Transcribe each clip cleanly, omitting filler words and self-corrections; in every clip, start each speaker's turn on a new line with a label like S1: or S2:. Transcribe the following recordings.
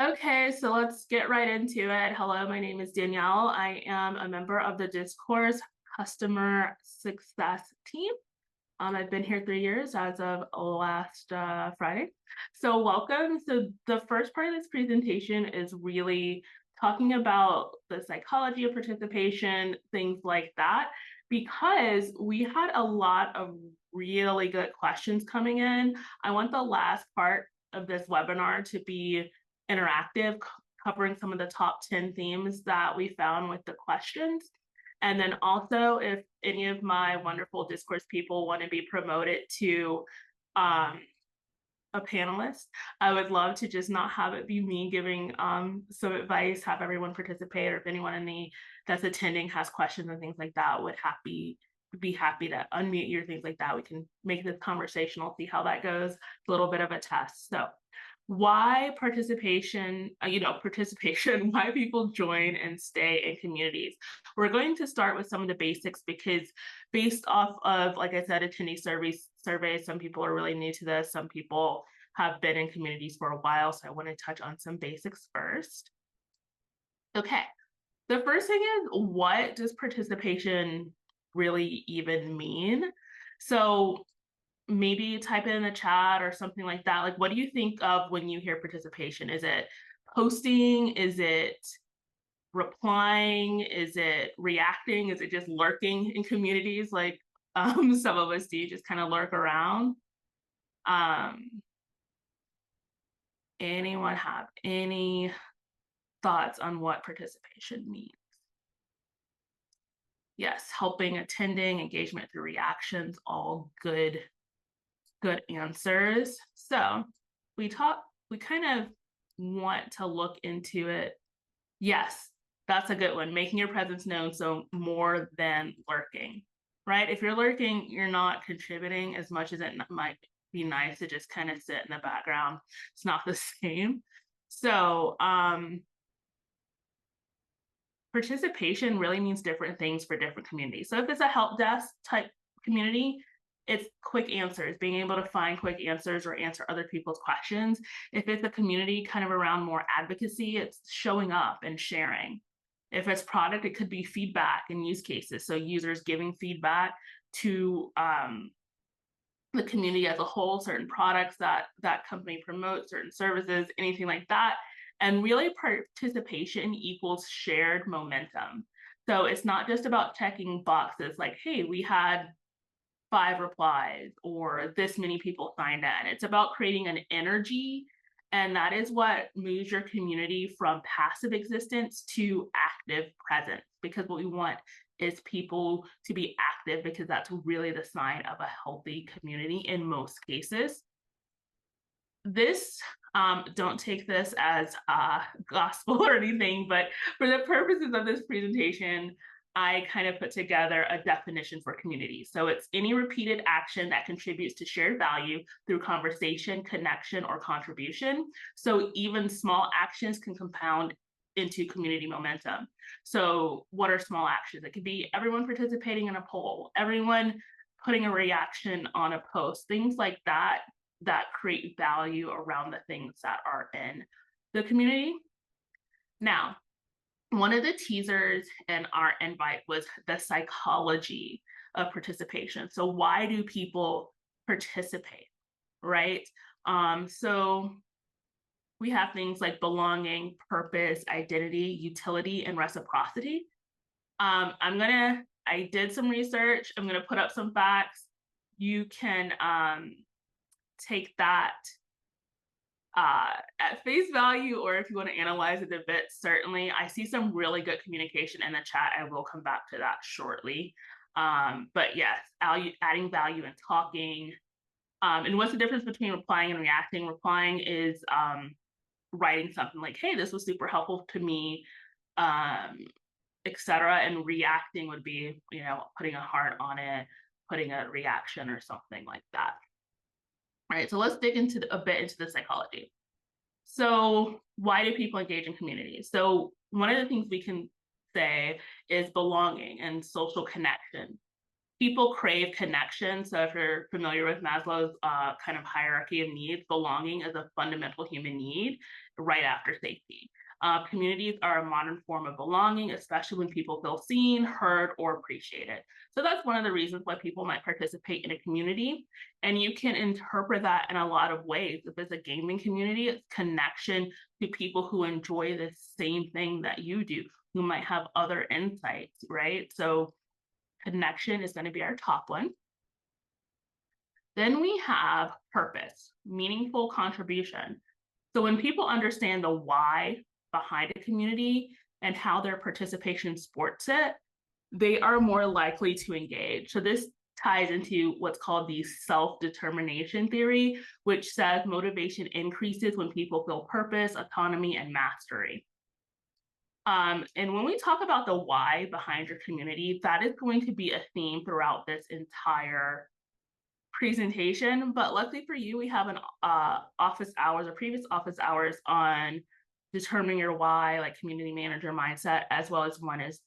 S1: Okay, so let's get right into it. Hello, my name is Danielle. I am a member of the Discourse Customer Success team. I've been here 3 years as of last Friday. So welcome. So the first part of this presentation is really talking about the psychology of participation, things like that, because we had a lot of really good questions coming in. I want the last part of this webinar to be interactive, covering some of the top 10 themes that we found with the questions. And then also, if any of my wonderful discourse people want to be promoted to a panelist, I would love to just not have it be me giving some advice, have everyone participate, or if anyone in the that's attending has questions and things like that, would be happy to unmute you or things like that. We can make this conversational, see how that goes. It's a little bit of a test. So why participation, why people join and stay in communities. We're going to start with some of the basics because based off of, like I said, attendee surveys, some people are really new to this. Some people have been in communities for a while. So I want to touch on some basics first. Okay. The first thing is, what does participation really even mean? So maybe type it in the chat or something like that. Like, what do you think of when you hear participation? Is it posting? Is it replying? Is it reacting? Is it just lurking in communities like some of us do, just kind of lurk around? Um, Anyone have any thoughts on what participation means? Yes, helping, attending, engagement through reactions, all good answers. So we kind of want to look into it. Yes, that's a good one. Making your presence known. So more than lurking, right? If you're lurking, you're not contributing as much as it might be nice to just kind of sit in the background. It's not the same. So participation really means different things for different communities. So if it's a help desk type community, it's quick answers, being able to find quick answers or answer other people's questions. If it's a community kind of around more advocacy, it's showing up and sharing. If it's product, it could be feedback and use cases. So users giving feedback to the community as a whole, certain products that that company promotes, certain services, anything like that. And really participation equals shared momentum. So it's not just about checking boxes like, hey, we had 5 replies or this many people signed in. It's about creating an energy. And that is what moves your community from passive existence to active presence. Because what we want is people to be active because that's really the sign of a healthy community in most cases. This, don't take this as gospel or anything, but for the purposes of this presentation, I kind of put together a definition for community. So it's any repeated action that contributes to shared value through conversation, connection, or contribution. So even small actions can compound into community momentum. So what are small actions? It could be everyone participating in a poll, everyone putting a reaction on a post, things like that that create value around the things that are in the community. Now, one of the teasers in our invite was the psychology of participation. So why do people participate, right? So we have things like belonging, purpose, identity, utility, and reciprocity. I did some research. I'm gonna put up some facts. You can take that at face value, or if you want to analyze it a bit, certainly. I see some really good communication in the chat. I will come back to that shortly. But yes, adding value and talking. And what's the difference between replying and reacting? Replying is writing something like, hey, this was super helpful to me, etc. And reacting would be, putting a heart on it, putting a reaction or something like that. All right, so let's dig into a bit into the psychology. So why do people engage in communities? So one of the things we can say is belonging and social connection. People crave connection. So if you're familiar with Maslow's kind of hierarchy of needs, belonging is a fundamental human need right after safety. Communities are a modern form of belonging, especially when people feel seen, heard, or appreciated. So that's one of the reasons why people might participate in a community. And you can interpret that in a lot of ways. If it's a gaming community, it's connection to people who enjoy the same thing that you do, who might have other insights, right? So connection is going to be our top one. Then we have purpose, meaningful contribution. So when people understand the why behind a community and how their participation supports it, they are more likely to engage. So this ties into what's called the self-determination theory, which says motivation increases when people feel purpose, autonomy, and mastery. And when we talk about the why behind your community, that is going to be a theme throughout this entire presentation. But luckily for you, we have an office hours or previous office hours on determining your why, like community manager mindset, as well as one is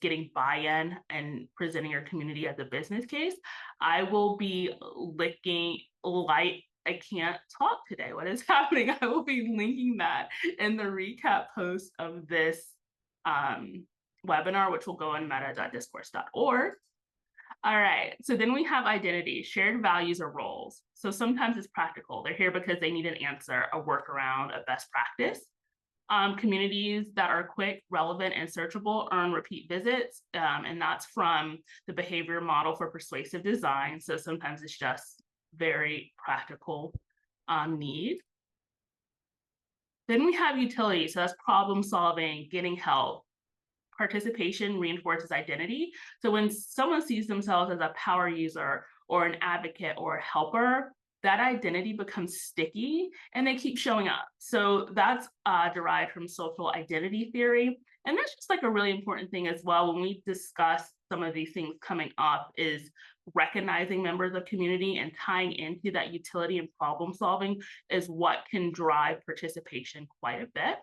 S1: getting buy-in and presenting your community as a business case. I will be I can't talk today. What is happening? I will be linking that in the recap post of this webinar, which will go on meta.discourse.org. All right, so then we have identity, shared values or roles. So sometimes it's practical. They're here because they need an answer, a workaround, a best practice. Communities that are quick, relevant, and searchable earn repeat visits, and that's from the behavior model for persuasive design. So sometimes it's just very practical need. Then we have utility, so that's problem solving, getting help. Participation reinforces identity. So when someone sees themselves as a power user or an advocate or a helper, that identity becomes sticky and they keep showing up. So that's derived from social identity theory. And that's just like a really important thing as well when we discuss some of these things coming up is recognizing members of community and tying into that utility and problem solving is what can drive participation quite a bit.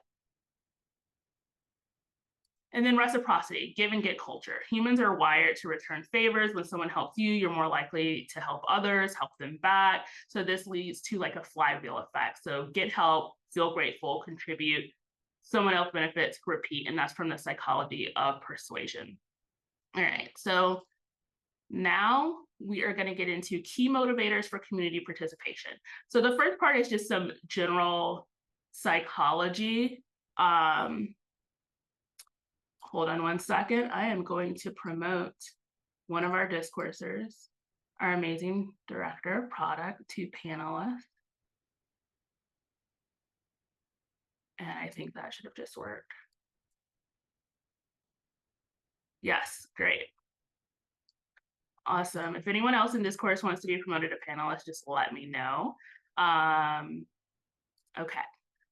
S1: And then reciprocity, give and get culture. Humans are wired to return favors. When someone helps you, you're more likely to help others, help them back. So this leads to like a flywheel effect. So get help, feel grateful, contribute, someone else benefits, repeat. And that's from the psychology of persuasion. All right, so now we are going to get into key motivators for community participation. So the first part is just some general psychology. Hold on one second. I am going to promote one of our discoursers, our amazing director of product, to panelists. And I think that should have just worked. Yes, great. Awesome. If anyone else in this course wants to be promoted to panelist, just let me know. Okay.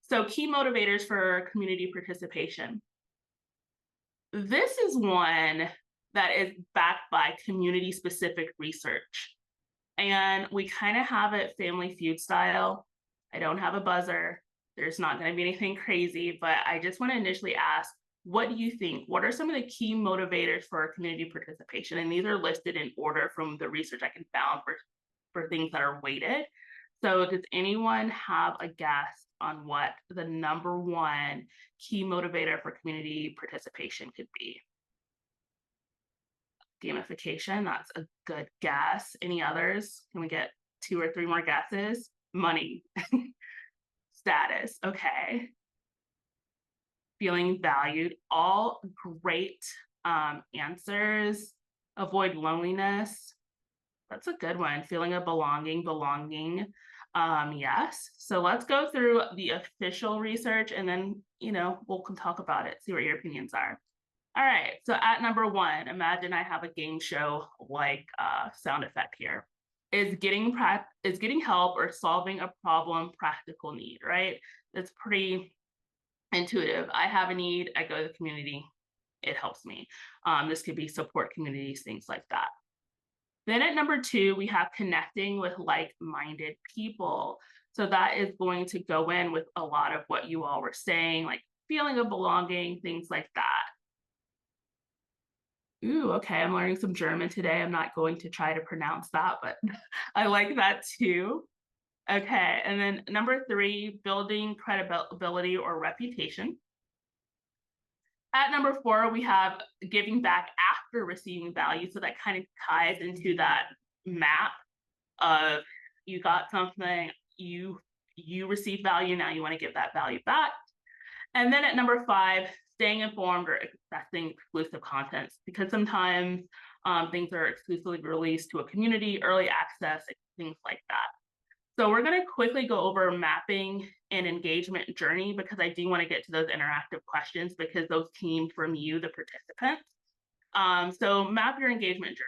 S1: So key motivators for community participation. This is one that is backed by community-specific research. And we kind of have it Family Feud style. I don't have a buzzer. There's not going to be anything crazy, but I just want to initially ask, what do you think? What are some of the key motivators for community participation? And these are listed in order from the research I can find for things that are weighted. So does anyone have a guess on what the number one key motivator for community participation could be? Gamification, that's a good guess. Any others? Can we get 2 or 3 more guesses? Money. Status, okay. Feeling valued, all great answers. Avoid loneliness. That's a good one. Feeling of belonging. Yes. So let's go through the official research and then, we'll talk about it, see what your opinions are. All right. So at number 1, imagine I have a game show like sound effect here. Is getting help or solving a problem practical need, right? It's pretty intuitive. I have a need, I go to the community, it helps me. This could be support communities, things like that. Then at number 2, we have connecting with like-minded people. So that is going to go in with a lot of what you all were saying, like feeling of belonging, things like that. Ooh, okay, I'm learning some German today. I'm not going to try to pronounce that, but I like that too. Okay, and then number 3, building credibility or reputation. At number 4, we have giving back after receiving value. So that kind of ties into that map of you got something, you receive value, now you want to give that value back. And then at number 5, staying informed or accessing exclusive content, because sometimes things are exclusively released to a community, early access, things like that. So we're going to quickly go over mapping and engagement journey because I do want to get to those interactive questions because those came from you, the participants. So map your engagement journey.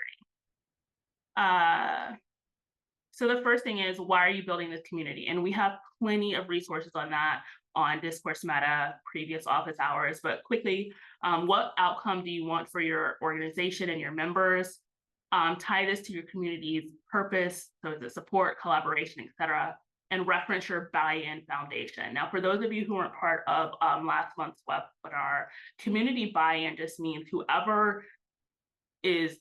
S1: So the first thing is, why are you building this community? And we have plenty of resources on that on Discourse Meta, previous office hours, but quickly, what outcome do you want for your organization and your members? Tie this to your community's purpose, so is it support, collaboration, etc., and reference your buy-in foundation. Now, for those of you who weren't part of last month's webinar, community buy-in just means whoever is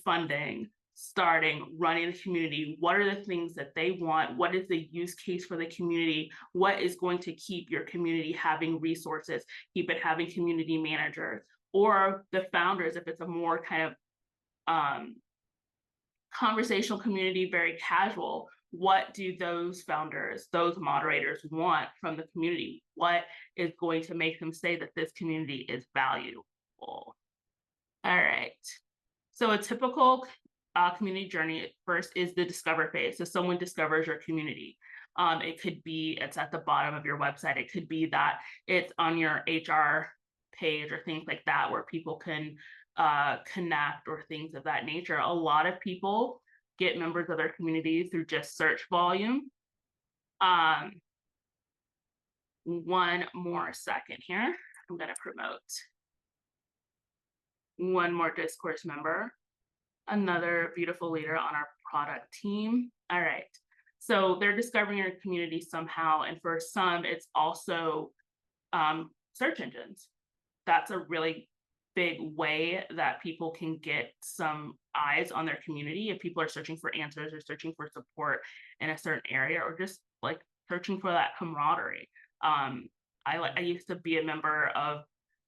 S1: funding, starting, running the community, what are the things that they want, what is the use case for the community, what is going to keep your community having resources, keep it having community managers, or the founders, if it's a more kind of conversational community, very casual, what do those founders, those moderators want from the community? What is going to make them say that this community is valuable? All right. So a typical community journey at first is the discover phase. So someone discovers your community. It could be it's at the bottom of your website. It could be that it's on your HR page or things like that where people can connect or things of that nature. A lot of people get members of their community through just search volume. One more second here. I'm going to promote one more Discourse member, another beautiful leader on our product team. All right. So they're discovering your community somehow. And for some, it's also search engines. That's a really big way that people can get some eyes on their community. If people are searching for answers or searching for support in a certain area, or just like searching for that camaraderie. I used to be a member of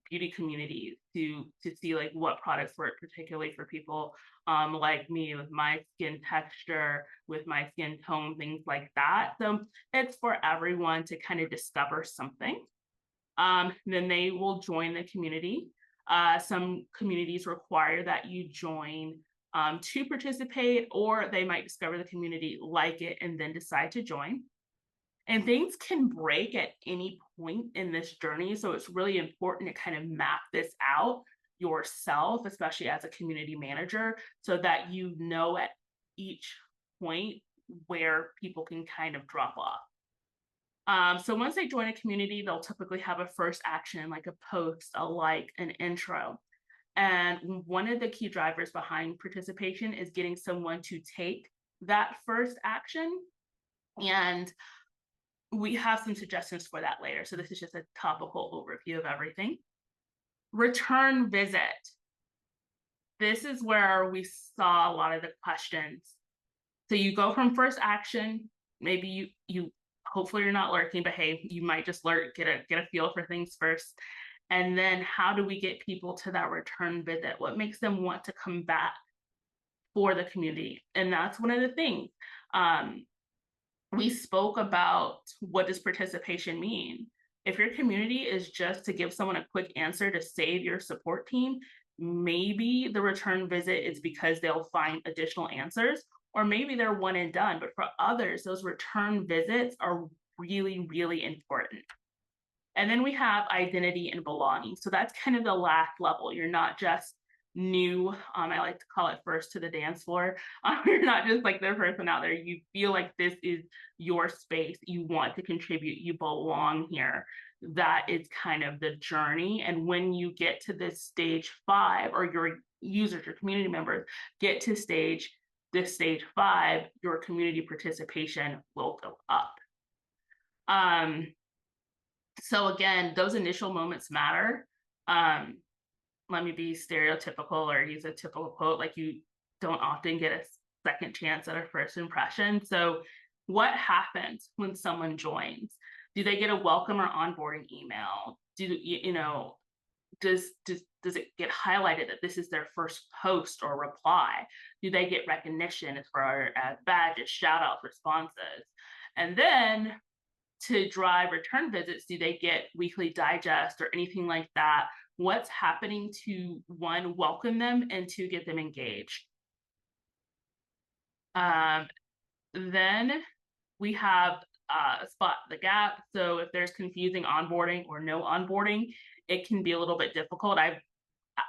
S1: beauty communities to see like what products work particularly for people like me with my skin texture, with my skin tone, things like that. So it's for everyone to kind of discover something. Then they will join the community. Some communities require that you join to participate, or they might discover the community, like it, and then decide to join. And things can break at any point in this journey. So it's really important to kind of map this out yourself, especially as a community manager, so that you know at each point where people can kind of drop off. So once they join a community, they'll typically have a first action, like a post, a like, an intro. And one of the key drivers behind participation is getting someone to take that first action. And we have some suggestions for that later. So this is just a topical overview of everything. Return visit. This is where we saw a lot of the questions. So you go from first action, maybe you hopefully you're not lurking, but hey, you might just lurk, get a feel for things first. And then how do we get people to that return visit? What makes them want to come back for the community? And that's one of the things. We spoke about, what does participation mean? If your community is just to give someone a quick answer to save your support team, maybe the return visit is because they'll find additional answers, or maybe they're one and done. But for others, those return visits are really, really important. And then we have identity and belonging. So that's kind of the last level. You're not just new. I like to call it first to the dance floor. You're not just like the person out there. You feel like this is your space. You want to contribute. You belong here. That is kind of the journey. And when you get to this stage 5, or your users, your community members get to stage 5, your community participation will go up. So again, those initial moments matter. let me be stereotypical or use a typical quote, like you don't often get a second chance at a first impression. So what happens when someone joins? Do they get a welcome or onboarding email? Does it get highlighted that this is their first post or reply? Do they get recognition as far as badges, shout outs, responses? And then to drive return visits, do they get weekly digest or anything like that? What's happening to, one, welcome them, and two, get them engaged? Then we have spot the gap. So if there's confusing onboarding or no onboarding, it can be a little bit difficult.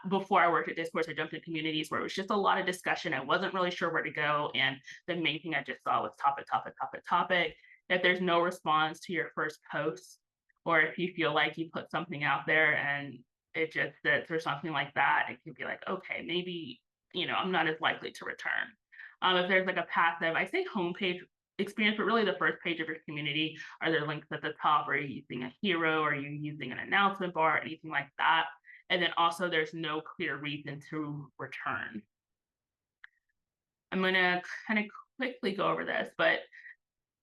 S1: Before I worked at Discourse, I jumped into communities where it was just a lot of discussion. I wasn't really sure where to go. And the main thing I just saw was topic, topic, topic, topic. If there's no response to your first post, or if you feel like you put something out there and it just sits or something like that, it can be like, okay, maybe, I'm not as likely to return. If there's like a passive, I say homepage experience, but really the first page of your community, are there links at the top? Are you using a hero? Are you using an announcement bar? Anything like that? And then also there's no clear reason to return. I'm going to kind of quickly go over this, but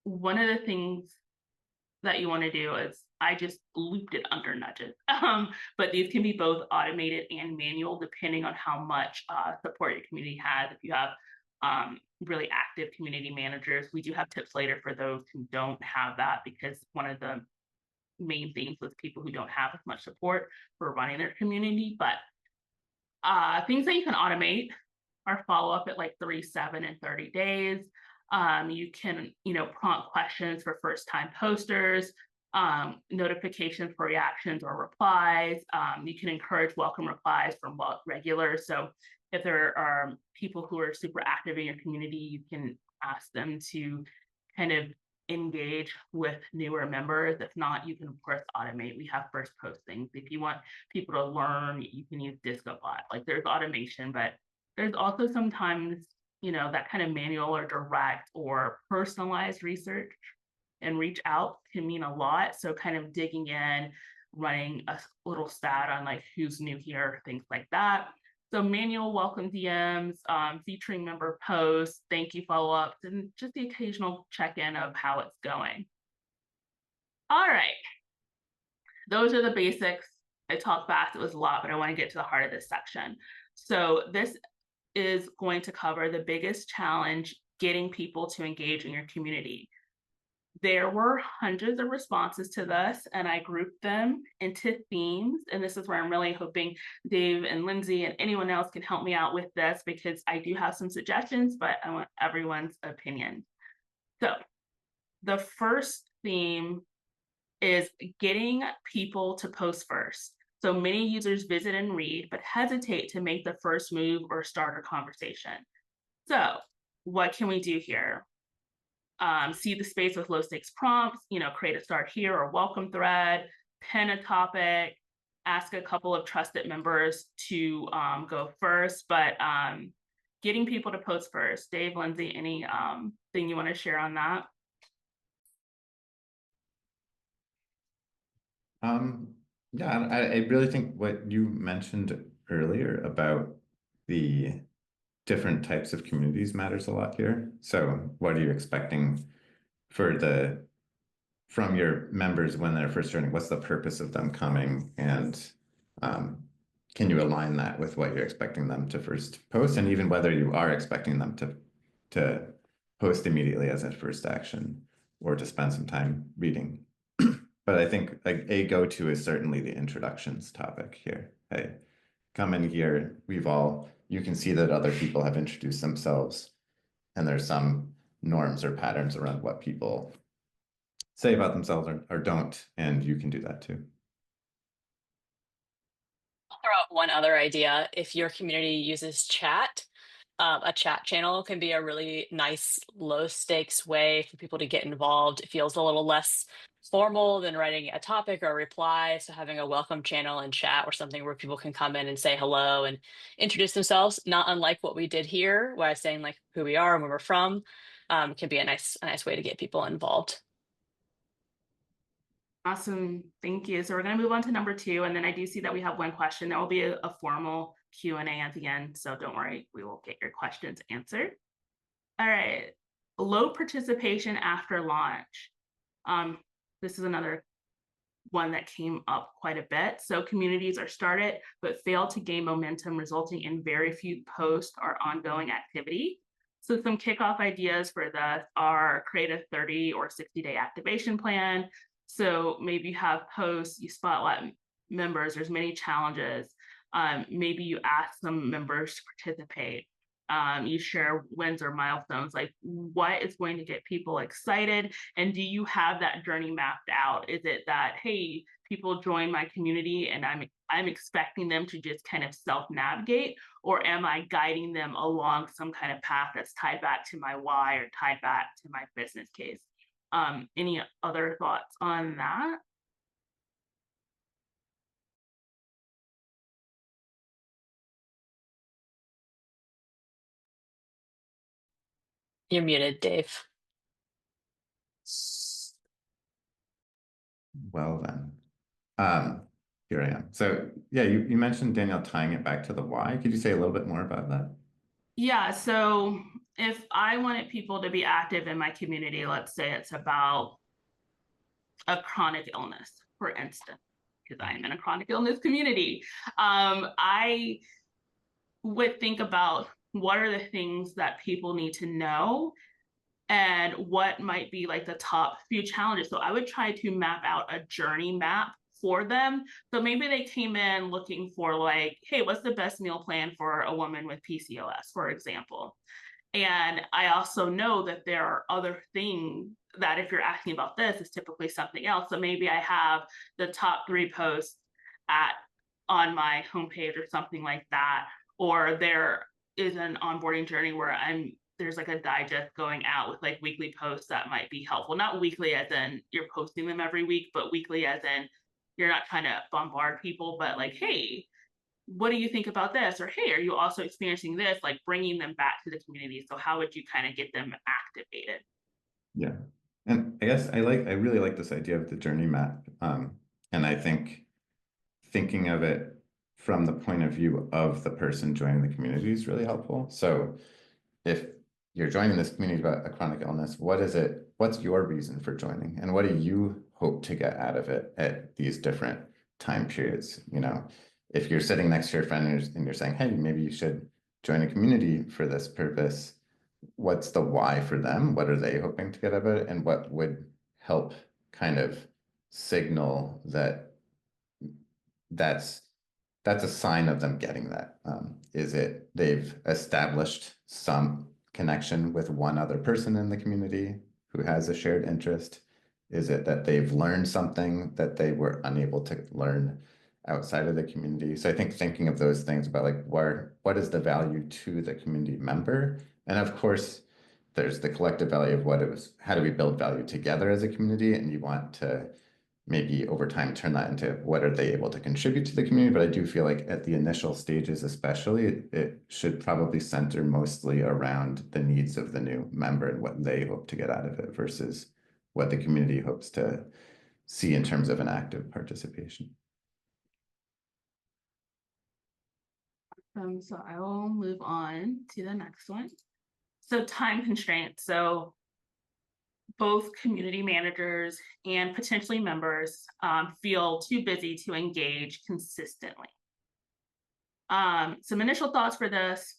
S1: one of the things that you want to do is, I just looped it under nudges. But these can be both automated and manual depending on how much support your community has. If you have really active community managers, we do have tips later for those who don't have that, because one of the main things with people who don't have as much support for running their community. But things that you can automate are follow up at like 3, 7, and 30 days. You can, prompt questions for first time posters, notifications for reactions or replies. You can encourage welcome replies from regulars. So if there are people who are super active in your community, you can ask them to kind of engage with newer members. If not, you can of course automate. We have first postings. If you want people to learn, you can use DiscoBot. Like there's automation, but there's also sometimes, that kind of manual or direct or personalized research and reach out can mean a lot. So kind of digging in, running a little stat on like who's new here, things like that. So manual welcome DMs, featuring member posts, thank you follow-ups, and just the occasional check-in of how it's going. All right, those are the basics. I talked fast, it was a lot, but I want to get to the heart of this section. So this is going to cover the biggest challenge getting people to engage in your community. There were hundreds of responses to this, and I grouped them into themes. And this is where I'm really hoping Dave and Lindsay and anyone else can help me out with this, because I do have some suggestions, but I want everyone's opinion. So the first theme is getting people to post first. So many users visit and read, but hesitate to make the first move or start a conversation. So what can we do here? See the space with low stakes prompts, create a start here or welcome thread, pin a topic, ask a couple of trusted members to go first, but getting people to post first. Dave, Lindsay, any thing you want to share on that?
S2: Yeah, I really think what you mentioned earlier about the different types of communities matters a lot here. So what are you expecting from your members when they're first joining? What's the purpose of them coming? And can you align that with what you're expecting them to first post? And even whether you are expecting them to post immediately as a first action or to spend some time reading. But I think like a go-to is certainly the introductions topic here. Hey, come in here. You can see that other people have introduced themselves, and there's some norms or patterns around what people say about themselves or don't, and you can do that too.
S3: I'll throw out one other idea. If your community uses chat, a chat channel can be a really nice low stakes way for people to get involved. It feels a little less formal than writing a topic or a reply. So having a welcome channel and chat or something where people can come in and say hello and introduce themselves, not unlike what we did here, where I was saying like who we are and where we're from, can be a nice way to get people involved.
S1: Awesome. Thank you. So we're going to move on to number 2. And then I do see that we have one question. There will be a formal Q&A at the end. So don't worry, we will get your questions answered. All right. Low participation after launch. This is another one that came up quite a bit. So communities are started but fail to gain momentum, resulting in very few posts or ongoing activity. So some kickoff ideas for that are create a 30 or 60-day activation plan. So maybe you have posts, you spotlight members, there's many challenges. Maybe you ask some members to participate. You share wins or milestones, like what is going to get people excited, and do you have that journey mapped out? Is it that, hey, people join my community and I'm expecting them to just kind of self-navigate, or am I guiding them along some kind of path that's tied back to my why or tied back to my business case? Any other thoughts on that?
S3: You're muted, Dave.
S2: Well then, here I am. So yeah, you mentioned, Danielle, tying it back to the why. Could you say a little bit more about that?
S1: Yeah, so if I wanted people to be active in my community, let's say it's about a chronic illness, for instance, because I am in a chronic illness community, I would think about what are the things that people need to know and what might be like the top few challenges. So I would try to map out a journey map for them. So maybe they came in looking for like, hey, what's the best meal plan for a woman with PCOS, for example? And I also know that there are other things that if you're asking about this, is typically something else. So maybe I have the top 3 posts at on my homepage or something like that. Or there is an onboarding journey where there's like a digest going out with like weekly posts that might be helpful. Not weekly as in you're posting them every week, but weekly as in you're not trying to bombard people, but like, hey, what do you think about this? Or, hey, are you also experiencing this? Like bringing them back to the community. So how would you kind of get them activated?
S2: Yeah. And I guess I really like this idea of the journey map. And I think thinking of it from the point of view of the person joining the community is really helpful. So if you're joining this community about a chronic illness, what's your reason for joining? And what do you hope to get out of it at these different time periods? You know, if you're sitting next to your friend and you're saying, hey, maybe you should join a community for this purpose, what's the why for them? What are they hoping to get out of it? And what would help kind of signal that that's that's a sign of them getting that. Is it they've established some connection with one other person in the community who has a shared interest? Is it that they've learned something that they were unable to learn outside of the community? So I think thinking of those things about like what is the value to the community member? And of course, there's the collective value of how do we build value together as a community? And you want to maybe over time turn that into what are they able to contribute to the community. But I do feel like at the initial stages, especially, it should probably center mostly around the needs of the new member and what they hope to get out of it versus what the community hopes to see in terms of an active participation.
S1: So I will move on to the next one. So time constraints. So both community managers and potentially members feel too busy to engage consistently. Some initial thoughts for this: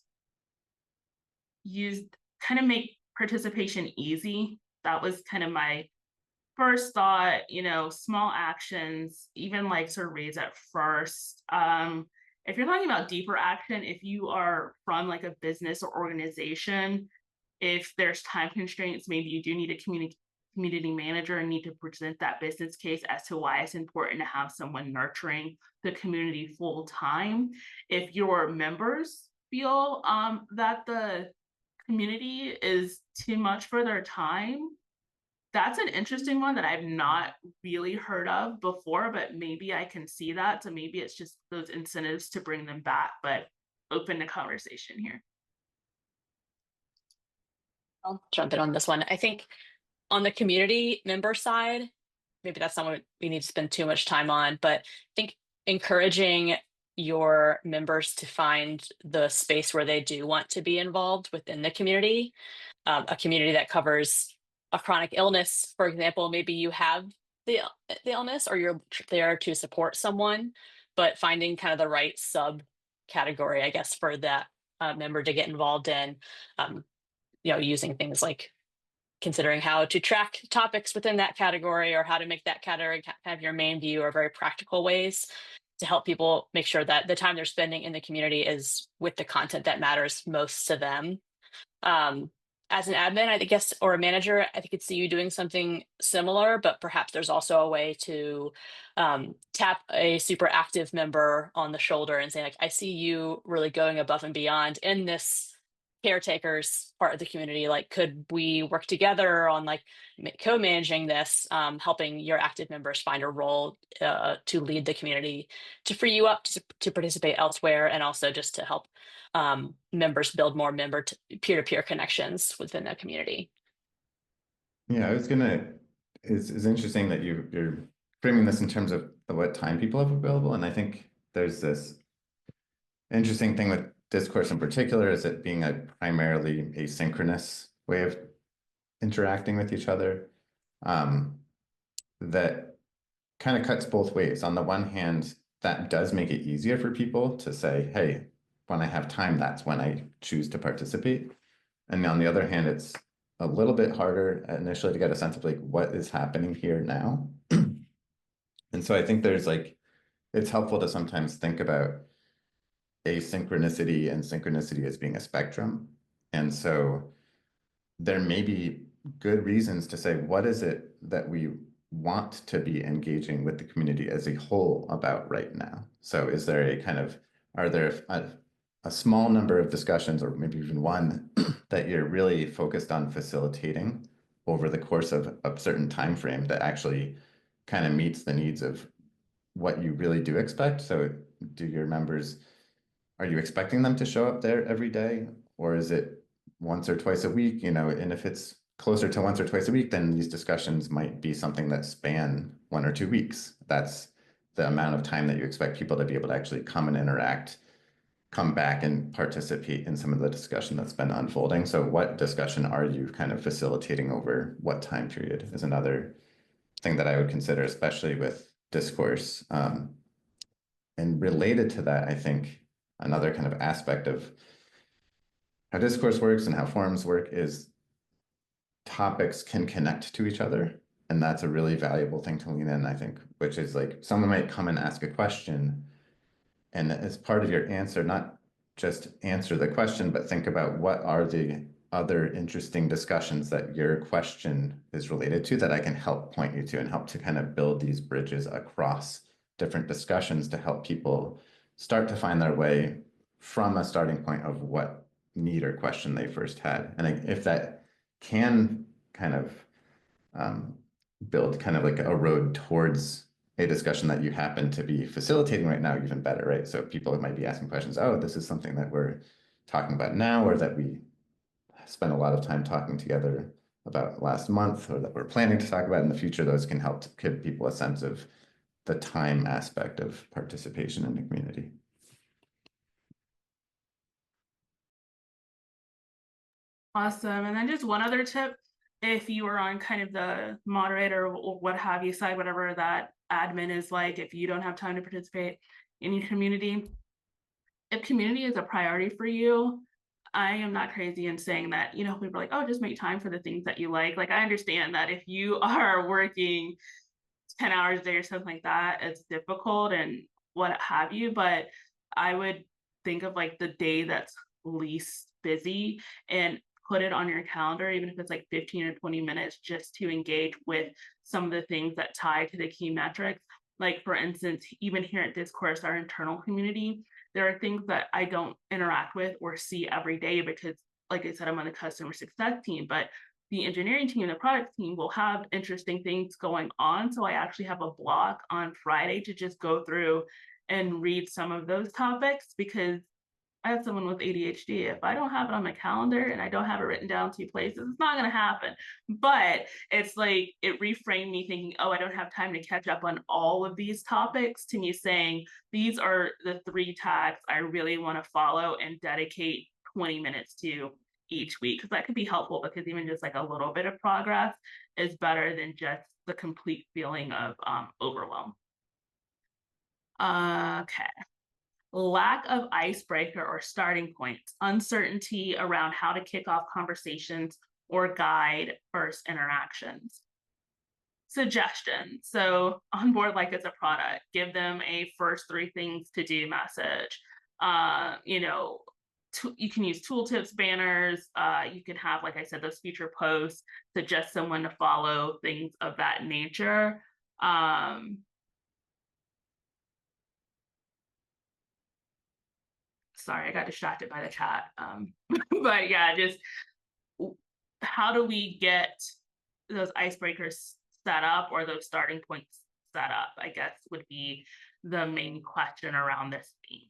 S1: use kind of make participation easy. That was kind of my first thought, small actions, even like surveys at first. If you're talking about deeper action, if you are from like a business or organization, if there's time constraints, maybe you do need a community manager and need to present that business case as to why it's important to have someone nurturing the community full time. If your members feel that the community is too much for their time, that's an interesting one that I've not really heard of before, but maybe I can see that. So maybe it's just those incentives to bring them back, but open to conversation here.
S3: I'll jump in on this one. I think on the community member side, maybe that's not what we need to spend too much time on, but I think encouraging your members to find the space where they do want to be involved within the community, a community that covers a chronic illness, for example. Maybe you have the illness, or you're there to support someone, but finding kind of the right subcategory, I guess, for that member to get involved in, um, using things like considering how to track topics within that category, or how to make that category kind of your main view, or very practical ways to help people make sure that the time they're spending in the community is with the content that matters most to them. Um, as an admin, I guess, or a manager, I could see you doing something similar, but perhaps there's also a way to tap a super active member on the shoulder and say, like, I see you really going above and beyond in this caretakers part of the community. Like, could we work together on like co-managing this, helping your active members find a role to lead the community, to free you up to participate elsewhere, and also just to help members build more peer-to-peer connections within the community.
S2: Yeah, I was gonna, it's interesting that you're framing this in terms of what time people have available. And I think there's this interesting thing with discourse in particular, is it being a primarily asynchronous way of interacting with each other, that kind of cuts both ways. On the one hand, that does make it easier for people to say, hey, when I have time, that's when I choose to participate. And on the other hand, it's a little bit harder initially to get a sense of like, what is happening here now? And so I think there's like, it's helpful to sometimes think about asynchronicity and synchronicity as being a spectrum. And so there may be good reasons to say, what is it that we want to be engaging with the community as a whole about right now? So is there a kind of, are there a small number of discussions, or maybe even one, that you're really focused on facilitating over the course of a certain time frame that actually kind of meets the needs of what you really do expect? So do your members, are you expecting them to show up there every day, or is it once or twice a week? And if it's closer to once or twice a week, then these discussions might be something that span 1 or 2 weeks. That's the amount of time that you expect people to be able to actually come and interact, come back and participate in some of the discussion that's been unfolding. So what discussion are you kind of facilitating over what time period is another thing that I would consider, especially with discourse. And related to that, I think another kind of aspect of how discourse works and how forums work is topics can connect to each other. And that's a really valuable thing to lean in, I think, which is like someone might come and ask a question, and as part of your answer, not just answer the question, but think about what are the other interesting discussions that your question is related to that I can help point you to, and help to kind of build these bridges across different discussions to help people start to find their way from a starting point of what need or question they first had. And if that can kind of build kind of like a road towards a discussion that you happen to be facilitating right now, even better, right? So people might be asking questions, oh, this is something that we're talking about now, or that we spent a lot of time talking together about last month, or that we're planning to talk about in the future. Those can help to give people a sense of the time aspect of participation in the community.
S1: Awesome. And then just one other tip, if you are on kind of the moderator or what have you side, whatever that admin is like, if you don't have time to participate in your community, if community is a priority for you, I am not crazy in saying that, people are like, oh, just make time for the things that you like. Like, I understand that if you are working 10 hours a day or something like that, it's difficult and what have you, but I would think of like the day that's least busy and put it on your calendar, even if it's like 15 or 20 minutes, just to engage with some of the things that tie to the key metrics. Like, for instance, even here at Discourse, our internal community, there are things that I don't interact with or see every day because, like I said, I'm on the customer success team, but the engineering team and the product team will have interesting things going on. So I actually have a block on Friday to just go through and read some of those topics, because I have someone with ADHD. If I don't have it on my calendar and I don't have it written down 2 places, it's not going to happen. But it's like it reframed me thinking, oh, I don't have time to catch up on all of these topics, to me saying, these are the 3 tags I really want to follow and dedicate 20 minutes to each week. Because that could be helpful, because even just like a little bit of progress is better than just the complete feeling of overwhelm. Okay. Lack of icebreaker or starting points, uncertainty around how to kick off conversations or guide first interactions. Suggestions. So on board like it's a product, give them a first 3 things to do message. You know, you can use tooltips, banners. You can have, like I said, those future posts, suggest someone to follow, things of that nature. Sorry, I got distracted by the chat. But yeah, just how do we get those icebreakers set up, or those starting points set up, I guess would be the main question around this theme.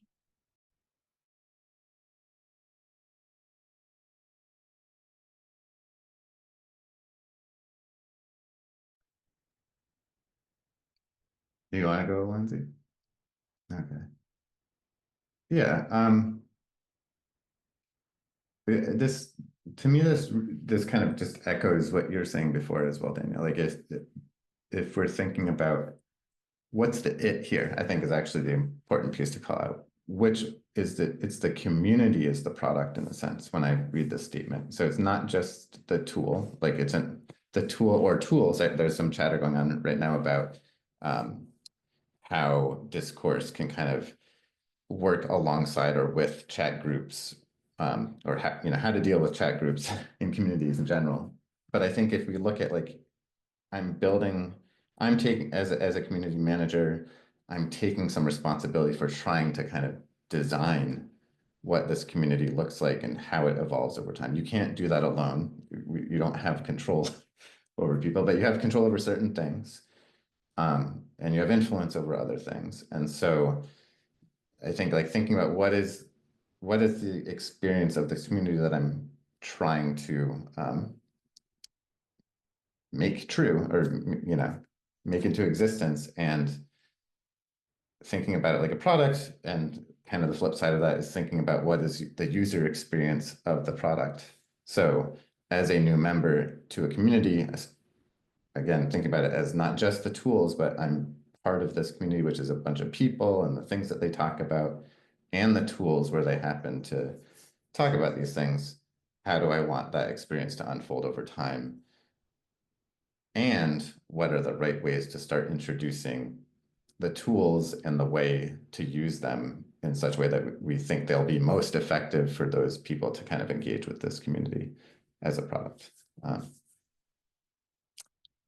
S2: Do you want to go, Lindsay? Okay. Yeah. This, to me, this kind of just echoes what you're saying before as well, Daniel. Like if we're thinking about what's the it here, I think is actually the important piece to call out, which is that it's the community is the product in a sense when I read this statement. So it's not just the tool, like it's the tool or tools. There's some chatter going on right now about how discourse can kind of work alongside or with chat groups, or how to deal with chat groups in communities in general. But I think if we look at like, I'm taking as a community manager, I'm taking some responsibility for trying to kind of design what this community looks like and how it evolves over time. You can't do that alone. You don't have control over people, but you have control over certain things, and you have influence over other things. And so I think like thinking about what is the experience of this community that I'm trying to make true, or make into existence, and thinking about it like a product. And kind of the flip side of that is thinking about what is the user experience of the product. So as a new member to a community, again, think about it as not just the tools, but I'm part of this community, which is a bunch of people and the things that they talk about, and the tools where they happen to talk about these things. How do I want that experience to unfold over time? And what are the right ways to start introducing the tools and the way to use them in such a way that we think they'll be most effective for those people to kind of engage with this community as a product.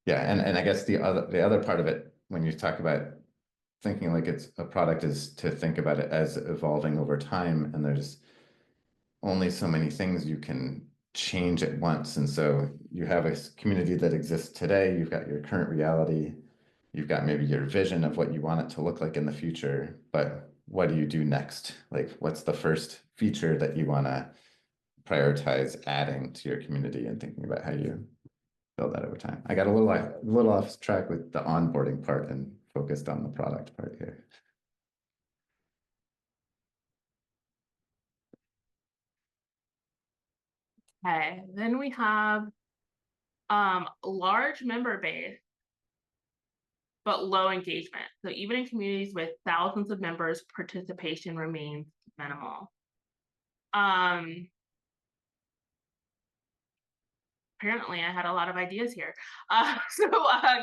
S2: Yeah, and I guess the other part of it, when you talk about thinking like it's a product, is to think about it as evolving over time, and there's only so many things you can change at once. And so you have a community that exists today, you've got your current reality, you've got maybe your vision of what you want it to look like in the future, but what do you do next? Like, what's the first feature that you want to prioritize adding to your community, and thinking about how you build that over time. I got a little off track with the onboarding part and focused on the product part here.
S1: Okay, then we have large member base, but low engagement. So even in communities with thousands of members, participation remains minimal. Apparently I had a lot of ideas here.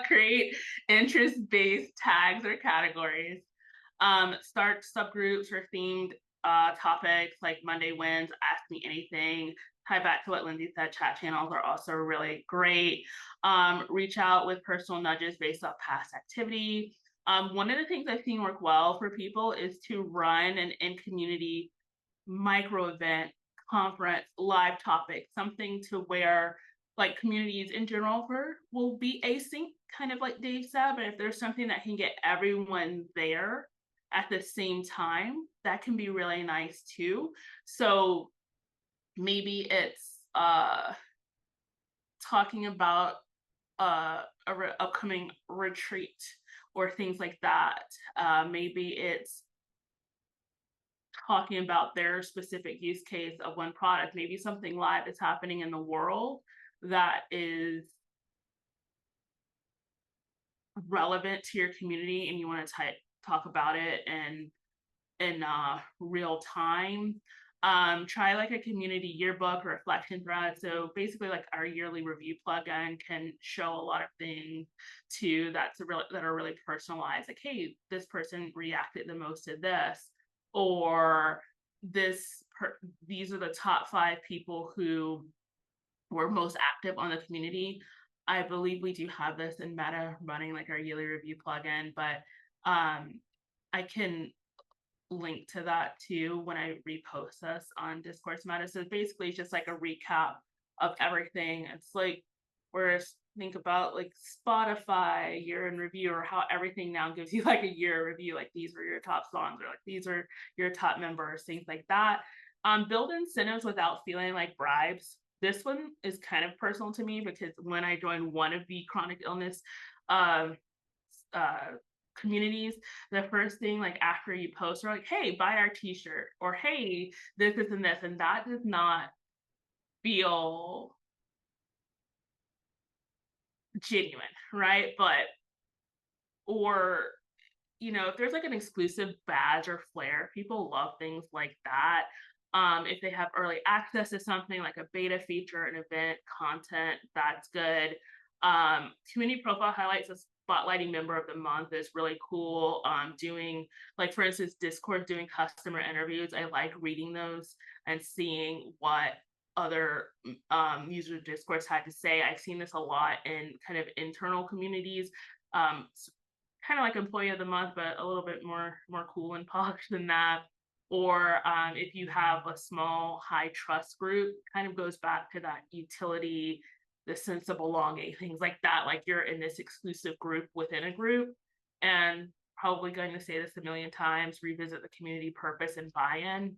S1: Create interest-based tags or categories. Start subgroups or themed topics like Monday Wins, Ask Me Anything. Tie back to what Lindsay said, chat channels are also really great. Reach out with personal nudges based off past activity. One of the things I've seen work well for people is to run an in-community micro event, conference, live topic, something to where like communities in general will be async, kind of like Dave said, but if there's something that can get everyone there, at the same time, that can be really nice too. So maybe it's talking about upcoming retreat or things like that. Maybe it's talking about their specific use case of one product, maybe something live that's happening in the world that is relevant to your community and you want to talk about it in real time. Try like a community yearbook or reflection thread. So basically like our yearly review plugin can show a lot of things too that are really personalized. Like, hey, this person reacted the most to this, or these are the top 5 people who were most active on the community. I believe we do have this in Meta running like our yearly review plugin, but I can link to that too when I repost this on Discourse Meta. So basically it's just like a recap of everything. It's like whereas think about like Spotify year in review, or how everything now gives you like a year review, like these were your top songs, or like these are your top members, things like that. Build incentives without feeling like bribes. This one is kind of personal to me because when I joined one of the chronic illness um uh communities, the first thing like after you post are like, hey, buy our t-shirt, or hey, this and this, and that does not feel genuine, right? But or if there's like an exclusive badge or flair, people love things like that. If they have early access to something like a beta feature, an event, content, that's good. Community profile highlights, a spotlighting member of the month is really cool. Doing like for instance, Discord doing customer interviews. I like reading those and seeing what other users of Discourse had to say. I've seen this a lot in kind of internal communities. Kind of like employee of the month, but a little bit more cool and polished than that. Or if you have a small high trust group, kind of goes back to that utility, the sense of belonging, things like that. Like you're in this exclusive group within a group, and probably going to say this a million times, revisit the community purpose and buy-in.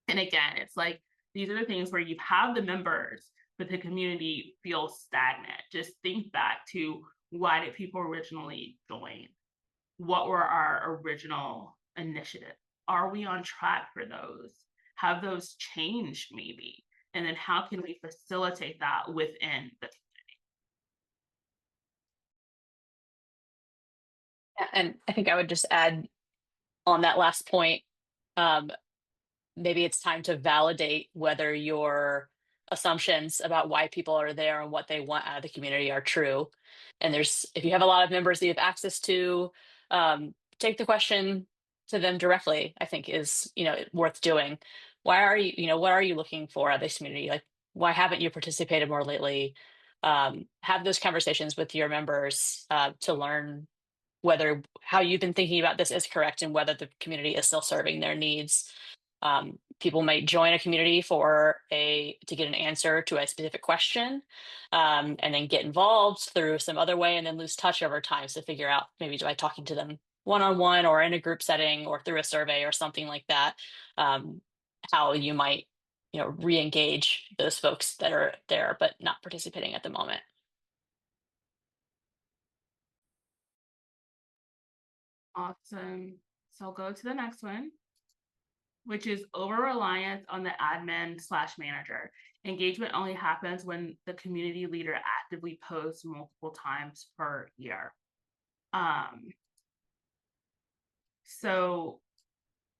S1: And again, it's like these are the things where you have the members, but the community feels stagnant. Just think back to why did people originally join? What were our original initiatives? Are we on track for those? Have those changed maybe? And then how can we facilitate that within the
S3: And I think I would just add on that last point, um, maybe it's time to validate whether your assumptions about why people are there and what they want out of the community are true. And if you have a lot of members that you have access to, take the question to them directly, I think is, worth doing. Why are you, what are you looking for out of this community? Like, why haven't you participated more lately? Have those conversations with your members to learn whether how you've been thinking about this is correct and whether the community is still serving their needs. People might join a community to get an answer to a specific question, and then get involved through some other way and then lose touch over time. So figure out maybe by talking to them one-on-one or in a group setting or through a survey or something like that, how you might, re-engage those folks that are there but not participating at the moment.
S1: awesome. So I'll go to the next one, which is over reliance on the admin/manager. Engagement only happens when the community leader actively posts multiple times per year. So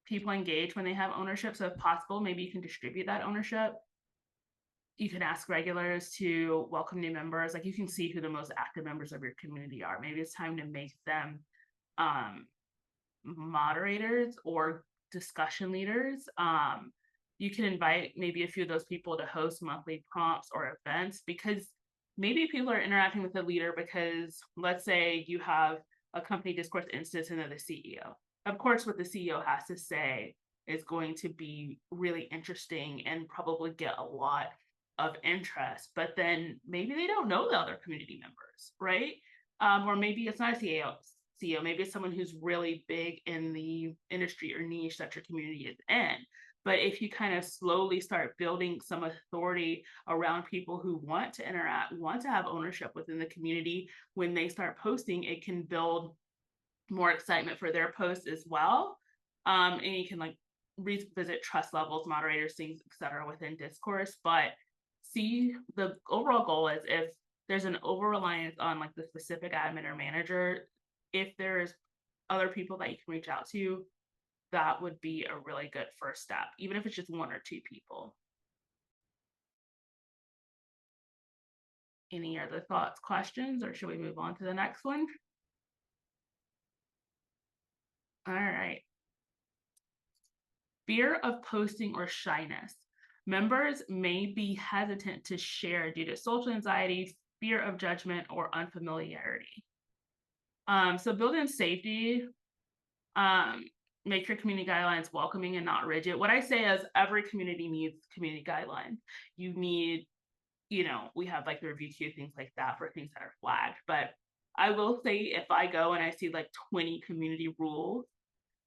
S1: people engage when they have ownership. So if possible, maybe you can distribute that ownership. You can ask regulars to welcome new members. Like you can see who the most active members of your community are. Maybe it's time to make them moderators or discussion leaders. You can invite maybe a few of those people to host monthly prompts or events, because maybe people are interacting with the leader because let's say you have a company discourse instance and they're the CEO. Of course, what the CEO has to say is going to be really interesting and probably get a lot of interest, but then maybe they don't know the other community members, right? Or maybe it's not a CEO, maybe it's someone who's really big in the industry or niche that your community is in. But if you kind of slowly start building some authority around people who want to interact, want to have ownership within the community, when they start posting, it can build more excitement for their posts as well. And you can like revisit trust levels, moderators, things, etc. within discourse. But see, the overall goal is if there's an over reliance on like the specific admin or manager, if there's other people that you can reach out to, that would be a really good first step, even if it's just one or two people. Any other thoughts, questions, or should we move on to the next one? All right. Fear of posting or shyness. Members may be hesitant to share due to social anxiety, fear of judgment, or unfamiliarity. So build in safety. Make your community guidelines welcoming and not rigid. What I say is every community needs community guidelines. You need, we have like the review queue, things like that for things that are flagged. But I will say if I go and I see like 20 community rules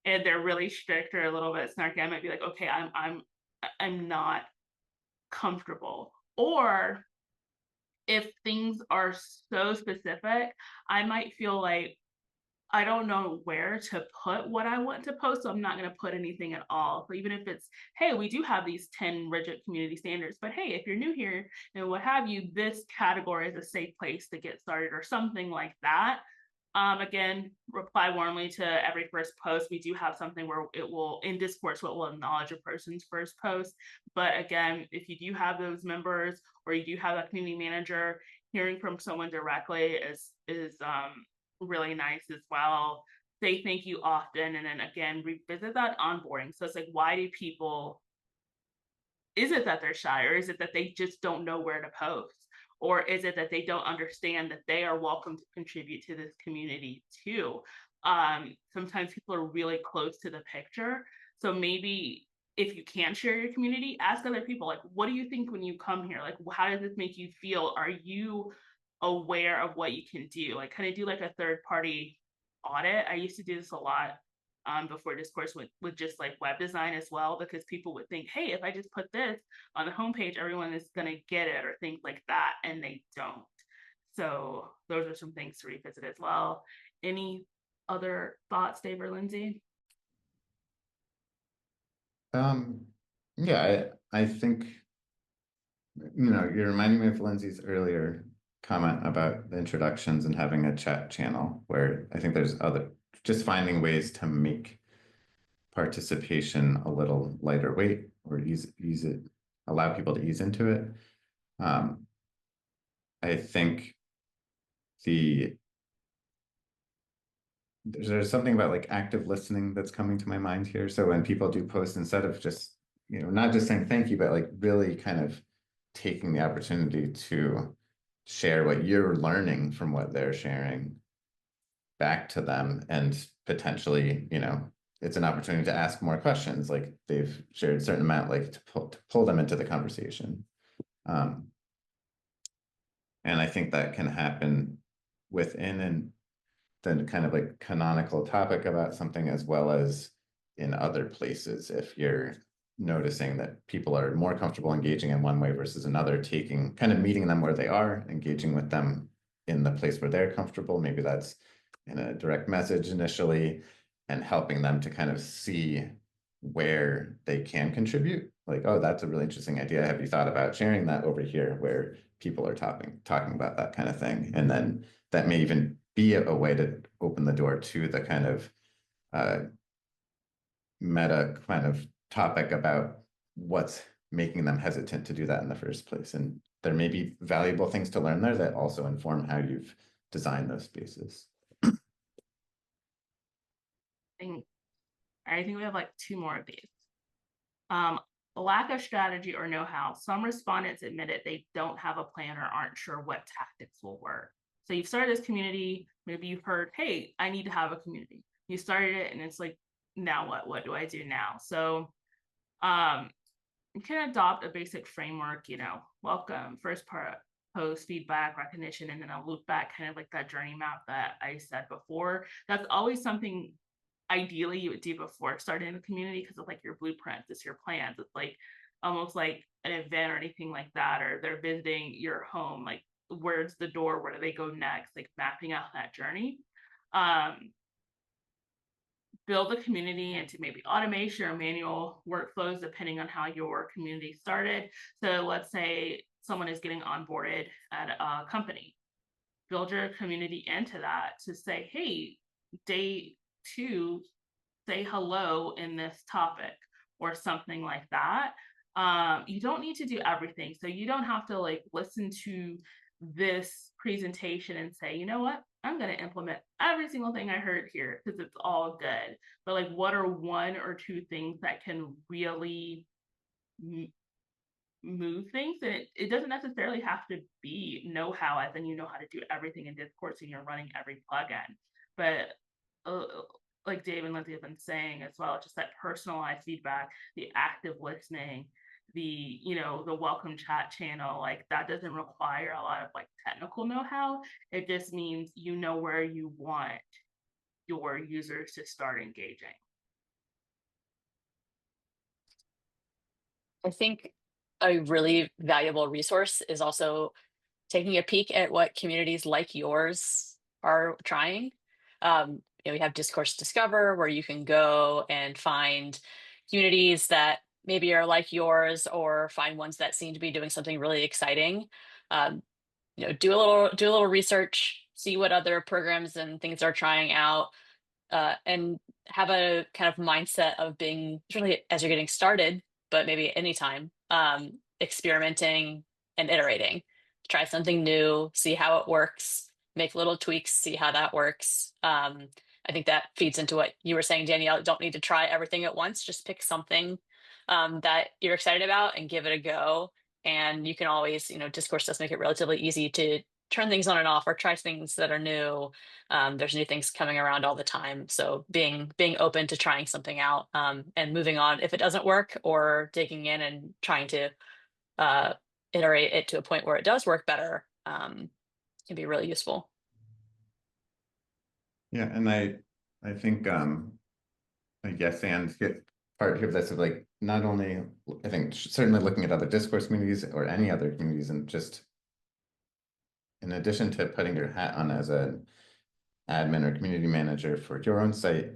S1: and they're really strict or a little bit snarky, I might be like, okay, I'm not comfortable. Or if things are so specific, I might feel like I don't know where to put what I want to post, so I'm not going to put anything at all. So even if it's, hey, we do have these 10 rigid community standards, but hey, if you're new here and what have you, this category is a safe place to get started or something like that. Again, reply warmly to every first post. We do have something where it will, in discourse, what will acknowledge a person's first post. But again, if you do have those members or you do have a community manager, hearing from someone directly is really nice as well. Say thank you often, and then again, revisit that onboarding. So it's like, why do people, is it that they're shy, or is it that they just don't know where to post? Or is it that they don't understand that they are welcome to contribute to this community too? Sometimes people are really close to the picture. So maybe if you can share your community, ask other people, like, what do you think when you come here? Like, how does this make you feel? Are you aware of what you can do? Like, kind of do like a third party audit. I used to do this a lot before discourse with just like web design as well, because people would think, hey, if I just put this on the homepage, everyone is going to get it, or things like that, and they don't. So those are some things to revisit as well. Any other thoughts, Dave or Lindsay?
S2: Yeah, I think, you're reminding me of Lindsay's earlier comment about the introductions and having a chat channel where I think there's just finding ways to make participation a little lighter weight or ease it, allow people to ease into it. I think there's something about like active listening that's coming to my mind here. So when people do post, instead of just, not just saying thank you, but like really kind of taking the opportunity to share what you're learning from what they're sharing back to them, and potentially, it's an opportunity to ask more questions, like they've shared a certain amount, like to pull them into the conversation. And I think that can happen within and then kind of like canonical topic about something, as well as in other places. If you're noticing that people are more comfortable engaging in one way versus another, kind of meeting them where they are, engaging with them in the place where they're comfortable. Maybe that's in a direct message initially, and helping them to kind of see where they can contribute. Like, oh, that's a really interesting idea. Have you thought about sharing that over here where people are talking about that kind of thing? And then that may even be a way to open the door to the kind of meta kind of topic about what's making them hesitant to do that in the first place. And there may be valuable things to learn there that also inform how you've designed those spaces.
S1: I think we have like two more of these. Lack of strategy or know-how. Some respondents admitted they don't have a plan or aren't sure what tactics will work. So you've started this community, maybe you've heard, hey, I need to have a community. You started it and it's like, now what? What do I do now? So you can adopt a basic framework, welcome, first part, post, feedback, recognition, and then a loop back, kind of like that journey map that I said before. That's always something ideally you would do before starting the community, because it's like your blueprints, it's your plans, it's like almost like an event or anything like that, or they're visiting your home, like where's the door, where do they go next, like mapping out that journey. Um, build a community into maybe automation or manual workflows, depending on how your community started. So let's say someone is getting onboarded at a company. Build your community into that to say, hey, day 2, say hello in this topic or something like that. You don't need to do everything. So you don't have to like listen to this presentation and say, you know what, I'm going to implement every single thing I heard here because it's all good. But like, what are 1 or 2 things that can really move things? And it doesn't necessarily have to be know-how, as in you know how to do everything in discourse and you're running every plugin. But like Dave and Lindsay have been saying as well, just that personalized feedback, the active listening, the the welcome chat channel, like that doesn't require a lot of like technical know-how. It just means you know where you want your users to start engaging.
S3: I think a really valuable resource is also taking a peek at what communities like yours are trying. We have Discourse Discover, where you can go and find communities that maybe are like yours, or find ones that seem to be doing something really exciting. Um, do a little research, see what other programs and things are trying out, and have a kind of mindset of being, certainly as you're getting started, but maybe anytime, experimenting and iterating. Try something new, see how it works, make little tweaks, see how that works. I think that feeds into what you were saying, Danielle. You don't need to try everything at once. Just pick something that you're excited about and give it a go. And you can always, Discourse does make it relatively easy to turn things on and off or try things that are new. There's new things coming around all the time. So being open to trying something out, and moving on if it doesn't work, or digging in and trying to uh, iterate it to a point where it does work better, can be really useful.
S2: Yeah, and I think I guess and get part of this of like not only I think certainly looking at other discourse communities or any other communities, and just in addition to putting your hat on as an admin or community manager for your own site,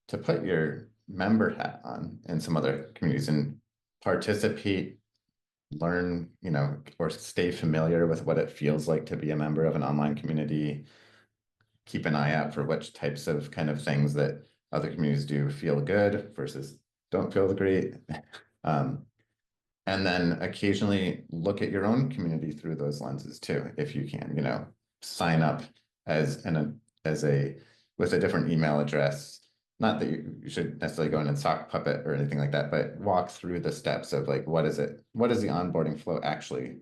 S2: to put your member hat on in some other communities and participate, learn, or stay familiar with what it feels like to be a member of an online community. Keep an eye out for which types of kind of things that other communities do feel good versus don't feel great. And then occasionally look at your own community through those lenses too, if you can, sign up as a with a different email address. Not that you should necessarily go in and sock puppet or anything like that, but walk through the steps of like, what does the onboarding flow actually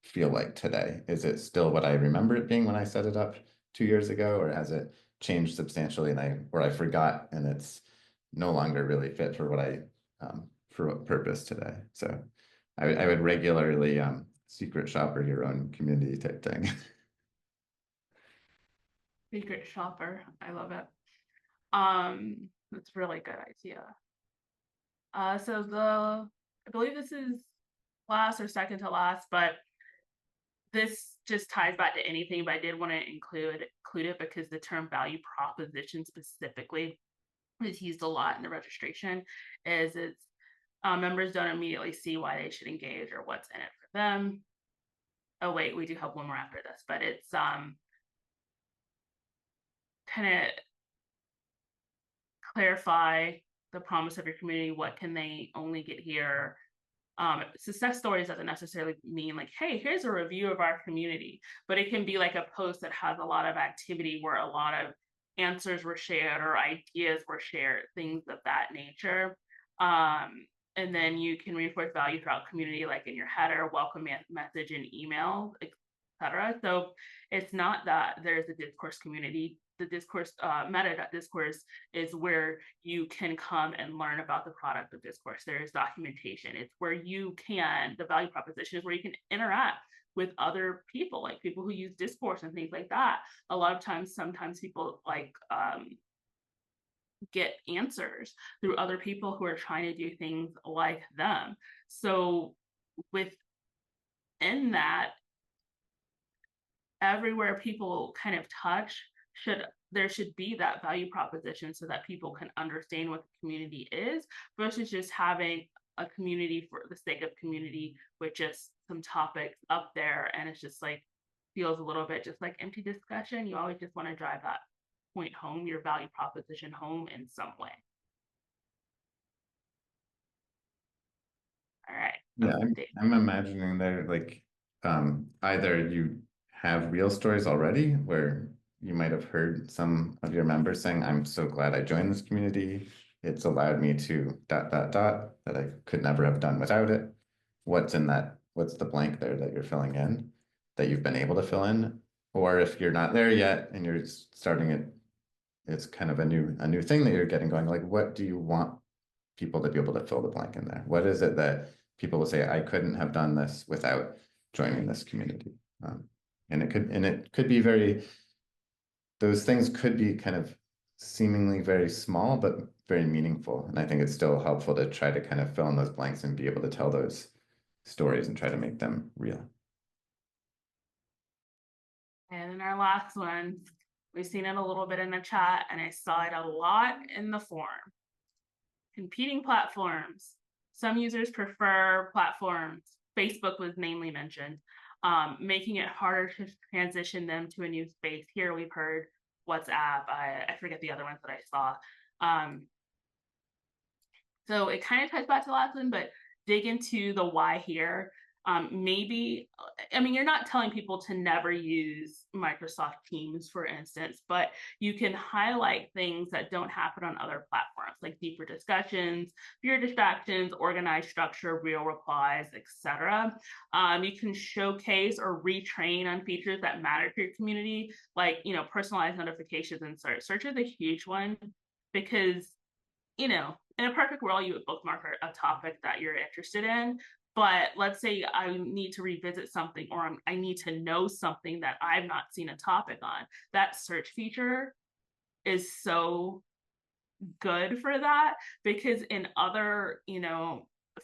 S2: feel like today? Is it still what I remember it being when I set it up 2 years ago, or has it changed substantially and I forgot and it's no longer really fit for what purpose today? So I would regularly secret shopper your own community type thing.
S1: Secret shopper, I love it. That's a really good idea. So I believe this is last or second to last, but this just ties back to anything, but I did want to include it because the term value proposition specifically is used a lot in the registration. It's members don't immediately see why they should engage or what's in it for them. Oh wait, we do have one more after this, but it's kind of clarify the promise of your community. What can they only get here? Success stories doesn't necessarily mean like, hey, here's a review of our community, but it can be like a post that has a lot of activity where a lot of answers were shared or ideas were shared, things of that nature. And then you can reinforce value throughout community, like in your header, welcome message, and email, etc. So it's not that there's a discourse community. The discourse meta.discourse is where you can come and learn about the product of discourse. There's documentation. It's where the value proposition is where you can interact with other people, like people who use discourse and things like that. A lot of times, sometimes people like get answers through other people who are trying to do things like them. So within that, everywhere people kind of touch, there should be that value proposition so that people can understand what the community is, versus just having a community for the sake of community with just some topics up there, and it's just like feels a little bit just like empty discussion. You always just want to drive that point home, your value proposition home in some way. All right.
S2: Yeah,
S1: Over to Dave.
S2: I'm imagining there like either you have real stories already where you might have heard some of your members saying, I'm so glad I joined this community. It's allowed me to ... that I could never have done without it. What's in that? What's the blank there that you're filling in that you've been able to fill in? Or if you're not there yet and you're starting it, it's kind of a new thing that you're getting going. Like, what do you want people to be able to fill the blank in there? What is it that people will say, I couldn't have done this without joining this community? And it could be those things could be kind of seemingly very small, but very meaningful. And I think it's still helpful to try to kind of fill in those blanks and be able to tell those stories and try to make them real.
S1: And then our last one, we've seen it a little bit in the chat, and I saw it a lot in the forum. Competing platforms. Some users prefer platforms. Facebook was namely mentioned, making it harder to transition them to a new space. Here we've heard WhatsApp. I forget the other ones that I saw. So it kind of ties back to the last one, but dig into the why here. Maybe, I mean, you're not telling people to never use Microsoft Teams, for instance, but you can highlight things that don't happen on other platforms, like deeper discussions, fewer distractions, organized structure, real replies, etc. You can showcase or retrain on features that matter to your community, like, personalized notifications and search. Search is a huge one because, in a perfect world, you would bookmark a topic that you're interested in. But let's say I need to revisit something, or I need to know something that I've not seen a topic on. That search feature is so good for that, because in other,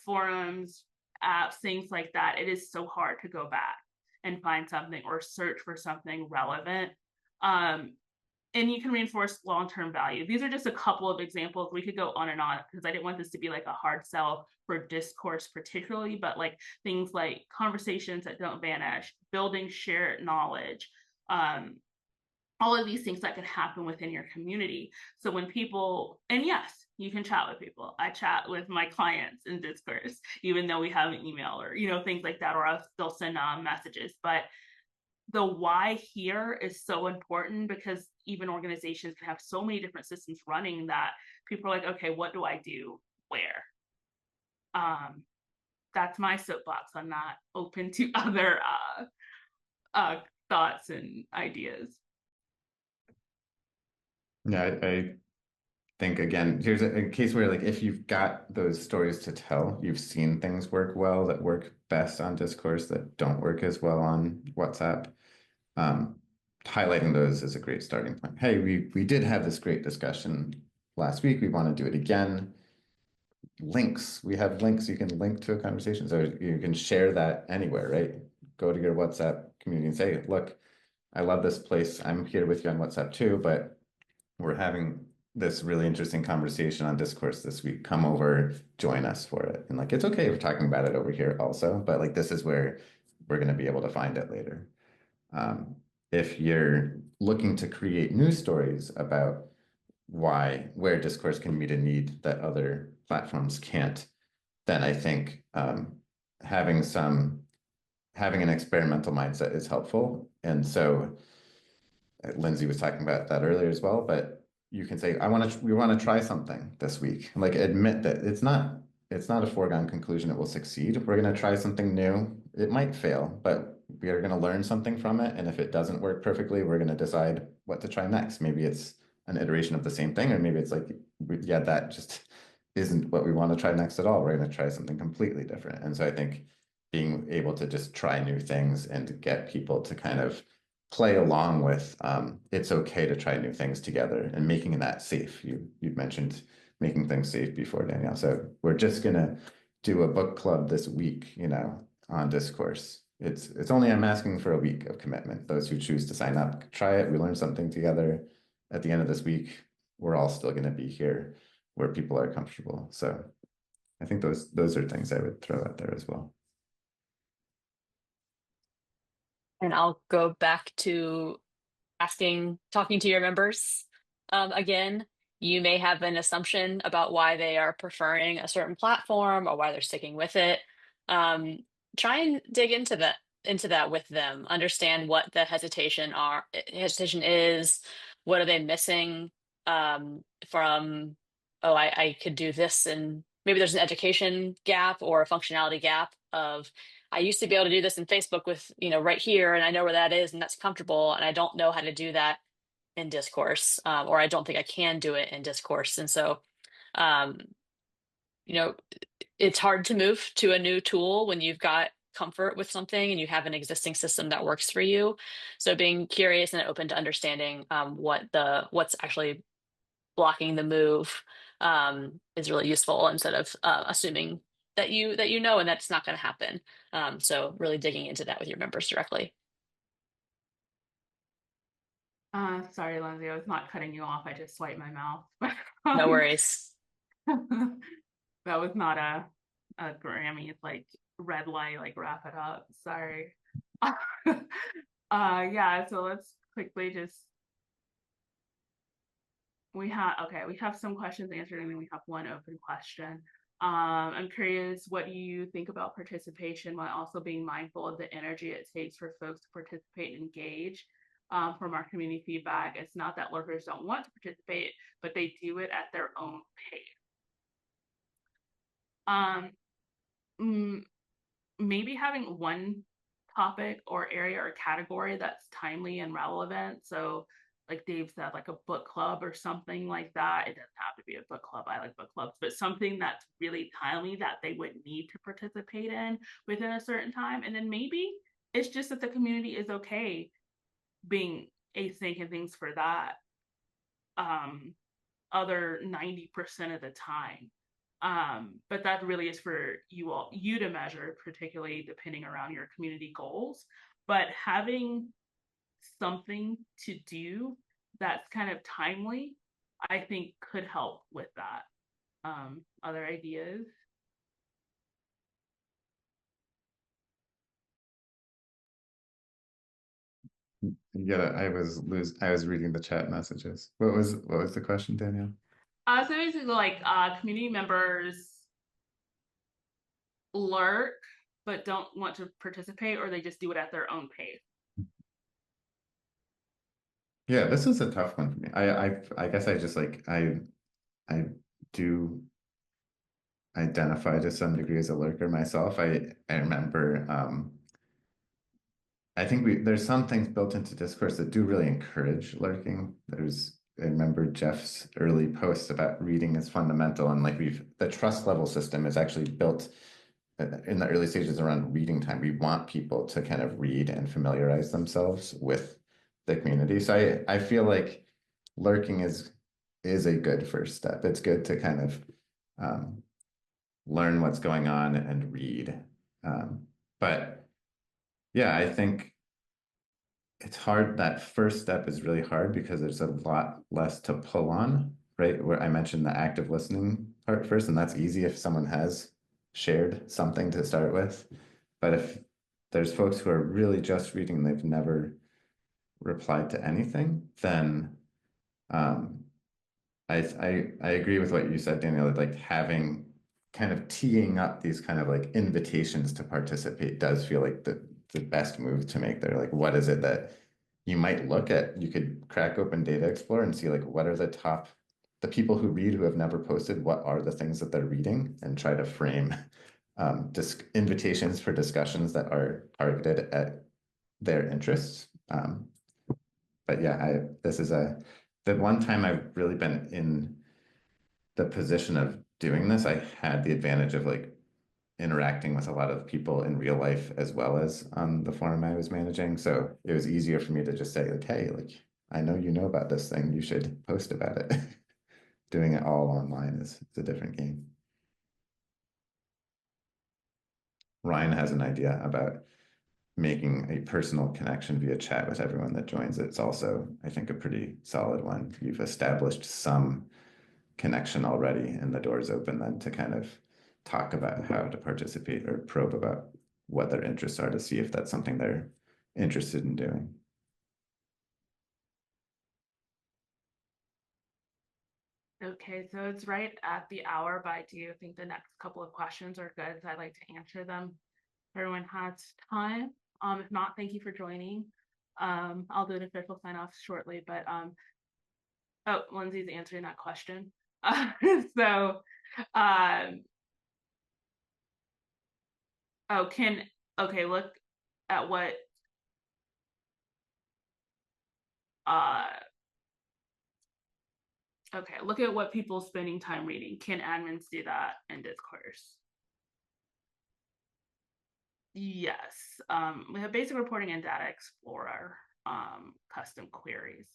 S1: forums, apps, things like that, it is so hard to go back and find something or search for something relevant. And you can reinforce long-term value. These are just a couple of examples. We could go on and on because I didn't want this to be like a hard sell for discourse particularly, but like things like conversations that don't vanish, building shared knowledge, all of these things that can happen within your community. So when people, and yes, you can chat with people. I chat with my clients in discourse, even though we have an email or, things like that, or I'll still send messages. But the why here is so important, because even organizations can have so many different systems running that people are like, okay, what do I do where? That's my soapbox. I'm not open to other thoughts and ideas.
S2: Yeah, I think, again, here's a case where, like, if you've got those stories to tell, you've seen things work well that work best on discourse that don't work as well on WhatsApp. Highlighting those is a great starting point. Hey, we did have this great discussion last week. We want to do it again. Links. We have links. You can link to a conversation, so you can share that anywhere, right? Go to your WhatsApp community and say, look, I love this place. I'm here with you on WhatsApp too, but we're having this really interesting conversation on discourse this week. Come over, join us for it. And like, it's okay if we're talking about it over here also, but like, this is where we're going to be able to find it later. If you're looking to create news stories about where discourse can meet a need that other platforms can't, then I think having an experimental mindset is helpful. And so Lindsay was talking about that earlier as well, but you can say, we want to try something this week. Like, admit that it's not a foregone conclusion it will succeed. We're going to try something new. It might fail, but we are going to learn something from it. And if it doesn't work perfectly, we're going to decide what to try next. Maybe it's an iteration of the same thing, or maybe it's like, yeah, that just isn't what we want to try next at all. We're going to try something completely different. And so I think being able to just try new things and to get people to kind of play along with it's okay to try new things together and making that safe. You've mentioned making things safe before, Danielle. So we're just gonna do a book club this week, you know, on Discourse. It's only I'm asking for a week of commitment. Those who choose to sign up, try it. We learn something together. At the end of this week, we're all still gonna be here where people are comfortable. So I think those are things I would throw out there as well.
S3: And I'll go back to talking to your members. Again, you may have an assumption about why they are preferring a certain platform or why they're sticking with it. Um, Try and dig into that with them. Understand what the hesitation is. What are they missing from? Oh, I could do this, and maybe there's an education gap or a functionality gap of I used to be able to do this in Facebook with, right here, and I know where that is, and that's comfortable, and I don't know how to do that in Discourse, or I don't think I can do it in Discourse. And so, um, you know, it's hard to move to a new tool when you've got comfort with something and you have an existing system that works for you. So being curious and open to understanding what's actually blocking the move is really useful instead of assuming that you know and that's not going to happen. So really digging into that with your members directly.
S1: Sorry, Lindsay, I was not cutting you off. I just swiped my mouth.
S3: No worries.
S1: That was not a Grammy. It's like red light, like wrap it up. Sorry. Yeah, so let's quickly just we have some questions answered and then we have one open question. I'm curious, what do you think about participation while also being mindful of the energy it takes for folks to participate and engage? From our community feedback, it's not that lurkers don't want to participate, but they do it at their own pace. Maybe having one topic or area or category that's timely and relevant. So like Dave said, like a book club or something like that. It doesn't have to be a book club. I like book clubs, but something that's really timely that they would need to participate in within a certain time. And then maybe it's just that the community is okay being async and things for that other 90% of the time. But that really is for you to measure, particularly depending around your community goals. But having something to do that's kind of timely, I think could help with that. Other ideas?
S2: Yeah, I was reading the chat messages. What was the question, Danielle?
S1: So basically like community members lurk but don't want to participate, or they just do it at their own pace.
S2: Yeah, this is a tough one for me. I guess I just like I do identify to some degree as a lurker myself. I remember I think there's some things built into Discourse that do really encourage lurking. I remember Jeff's early posts about reading is fundamental, and like the trust level system is actually built in the early stages around reading time. We want people to kind of read and familiarize themselves with the community. So I feel like lurking is a good first step. It's good to kind of learn what's going on and read. But yeah, I think it's hard. That first step is really hard because there's a lot less to pull on, right? Where I mentioned the active listening part first, and that's easy if someone has shared something to start with. But if there's folks who are really just reading and they've never replied to anything, then I agree with what you said, Daniel, like having kind of teeing up these kind of like invitations to participate does feel like the best move to make there. Like, what is it that you might look at? You could crack open Data Explorer and see like what are the people who read who have never posted, what are the things that they're reading, and try to frame invitations for discussions that are targeted at their interests. But yeah, this is the one time I've really been in the position of doing this. I had the advantage of like interacting with a lot of people in real life as well as on the forum I was managing. So it was easier for me to just say like, hey, like, I know you know about this thing, you should post about it. Doing it all online is a different game. Ryan has an idea about making a personal connection via chat with everyone that joins. It's also, I think, a pretty solid one. You've established some connection already, and the door's open then to kind of talk about how to participate or probe about what their interests are to see if that's something they're interested in doing.
S1: Okay, so it's right at the hour, but I do think the next couple of questions are good. So I'd like to answer them. Everyone has time. If not, thank you for joining. I'll do an official sign off shortly, but oh, Lindsay's answering that question. So um oh, okay, look at what uh okay, look at what people spending time reading. Can admins do that in discourse? Yes. We have basic reporting and data explorer custom queries.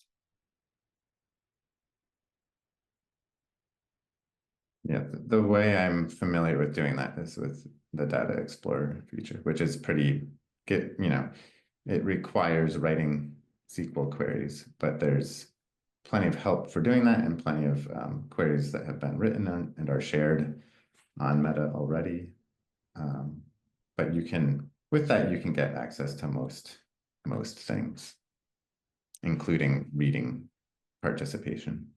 S2: Yeah, the way I'm familiar with doing that is with the Data Explorer feature, which is pretty get, it requires writing SQL queries, but there's plenty of help for doing that and plenty of queries that have been written and are shared on Meta already. But you can, with that, you can get access to most things, including reading participation.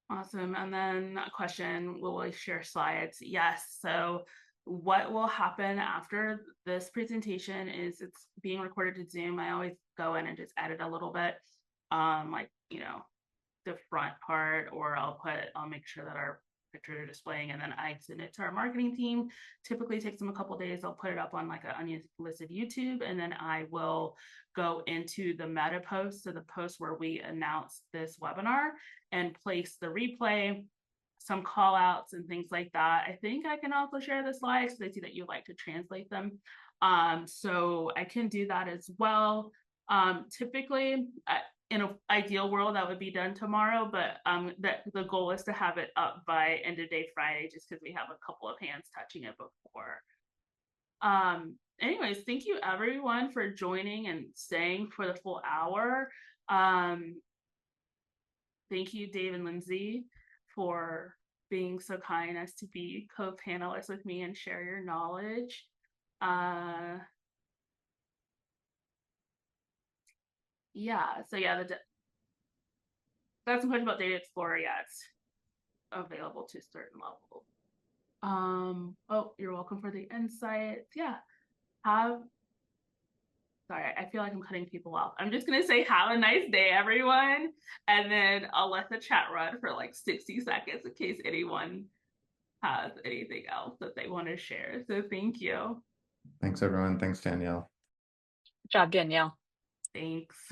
S1: Awesome. And then a question, will we share slides? Yes. So what will happen after this presentation is it's being recorded to Zoom. I always go in and just edit a little bit, like, the front part, or I'll make sure that our pictures are displaying, and then I send it to our marketing team. Typically takes them a couple days. I'll put it up on like an unlisted YouTube, and then I will go into the meta post, so the post where we announce this webinar, and place the replay, some call outs and things like that. I think I can also share the slides because I see that you like to translate them. So I can do that as well. Typically, in an ideal world, that would be done tomorrow, but that the goal is to have it up by end of day Friday, just because we have a couple of hands touching it before. Anyways, thank you everyone for joining and staying for the full hour. Thank you, Dave and Lindsay, for being so kind as to be co-panelists with me and share your knowledge. Yeah, so yeah, that's some question about Data Explorer. Yeah, it's available to a certain level. Oh, you're welcome for the insights. Yeah, sorry, I feel like I'm cutting people off. I'm just gonna say have a nice day, everyone, and then I'll let the chat run for like 60 seconds in case anyone has anything else that they want to share. So thank you.
S2: Thanks, everyone. Thanks, Danielle.
S3: Good job, Danielle.
S1: Thanks.